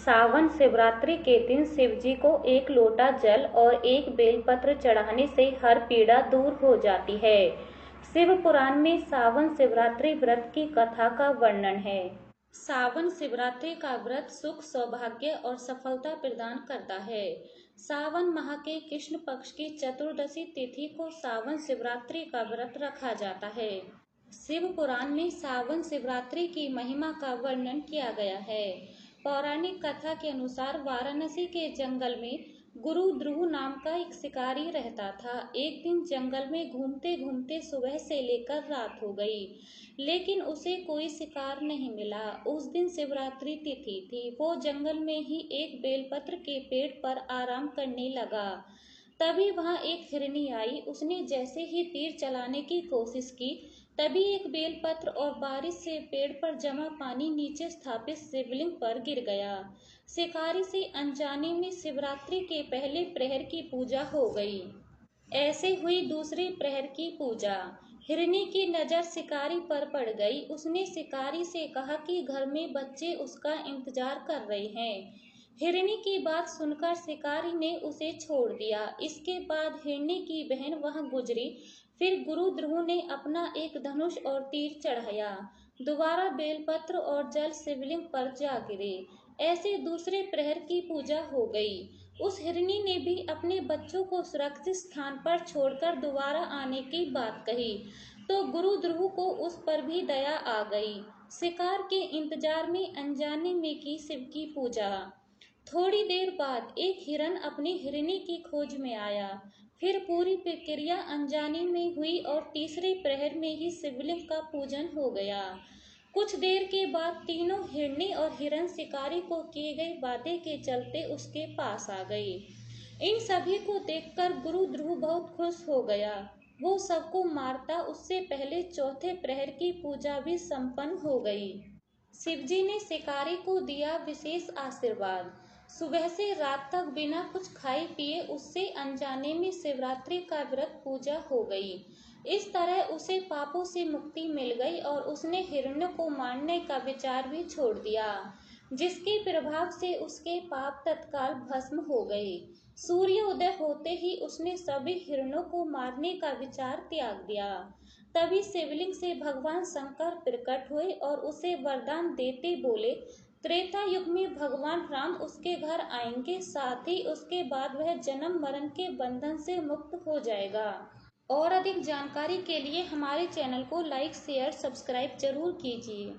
सावन शिवरात्रि के दिन शिवजी को एक लोटा जल और एक बेलपत्र चढ़ाने से हर पीड़ा दूर हो जाती है। शिव पुराण में सावन शिवरात्रि व्रत की कथा का वर्णन है। सावन शिवरात्रि का व्रत सुख, सौभाग्य और सफलता प्रदान करता है। सावन माह के कृष्ण पक्ष की चतुर्दशी तिथि को सावन शिवरात्रि का व्रत रखा जाता है। शिव पुराण में सावन शिवरात्रि की महिमा का वर्णन किया गया है। पौराणिक कथा के अनुसार वाराणसी के जंगल में गुरु ध्रुव नाम का एक शिकारी रहता था। एक दिन जंगल में घूमते घूमते सुबह से लेकर रात हो गई, लेकिन उसे कोई शिकार नहीं मिला। उस दिन शिवरात्रि तिथि थी। वो जंगल में ही एक बेलपत्र के पेड़ पर आराम करने लगा। तभी वहां एक हिरनी आई। उसने जैसे ही तीर चलाने की कोशिश की, तभी एक बेलपत्र और बारिश से पेड़ पर जमा पानी नीचे स्थापित शिवलिंग पर गिर गया। शिकारी से अनजाने में शिवरात्रि के पहले प्रहर की पूजा हो गई। ऐसे हुई दूसरे प्रहर की पूजा। हिरनी की नजर शिकारी पर पड़ गई। उसने शिकारी से कहा कि घर में बच्चे उसका इंतजार कर रहे हैं। हिरनी की बात सुनकर शिकारी ने उसे छोड़ दिया। इसके बाद हिरनी की बहन वहां गुजरी। फिर गुरु ध्रुव ने अपना एक धनुष और तीर चढ़ाया। दोबारा बेलपत्र और जल शिवलिंग पर जा गिरे। ऐसे दूसरे प्रहर की पूजा हो गई। उस हिरनी ने भी अपने बच्चों को सुरक्षित स्थान पर छोड़कर दोबारा आने की बात कही, तो गुरु ध्रुव को उस पर भी दया आ गई। शिकार के इंतजार में अनजाने में की शिव की पूजा। थोड़ी देर बाद एक हिरन अपनी हिरनी की खोज में आया। फिर पूरी प्रक्रिया अनजाने में हुई और तीसरे प्रहर में ही शिवलिंग का पूजन हो गया। कुछ देर के बाद तीनों हिरनी और हिरन शिकारी को किए गए वादे के चलते उसके पास आ गए। इन सभी को देखकर गुरु ध्रुव बहुत खुश हो गया। वो सबको मारता उससे पहले चौथे प्रहर की पूजा भी संपन्न हो गई। शिवजी ने शिकारी को दिया विशेष आशीर्वाद। सुबह से रात तक बिना कुछ खाए पिए उससे अनजाने में शिवरात्रि का व्रत पूजा हो गई। इस तरह उसे पापों से मुक्ति मिल गई और उसने हिरणों को मारने का विचार भी छोड़ दिया, जिसके प्रभाव से उसके पाप तत्काल भस्म हो गए। सूर्य उदय होते ही उसने सभी हिरणों को मारने का विचार त्याग दिया। तभी शिवलिंग से भगवान शंकर प्रकट हुए और उसे वरदान देते बोले, त्रेता युग में भगवान राम उसके घर आएंगे, साथ ही उसके बाद वह जन्म मरण के बंधन से मुक्त हो जाएगा। और अधिक जानकारी के लिए हमारे चैनल को लाइक, शेयर, सब्सक्राइब जरूर कीजिए।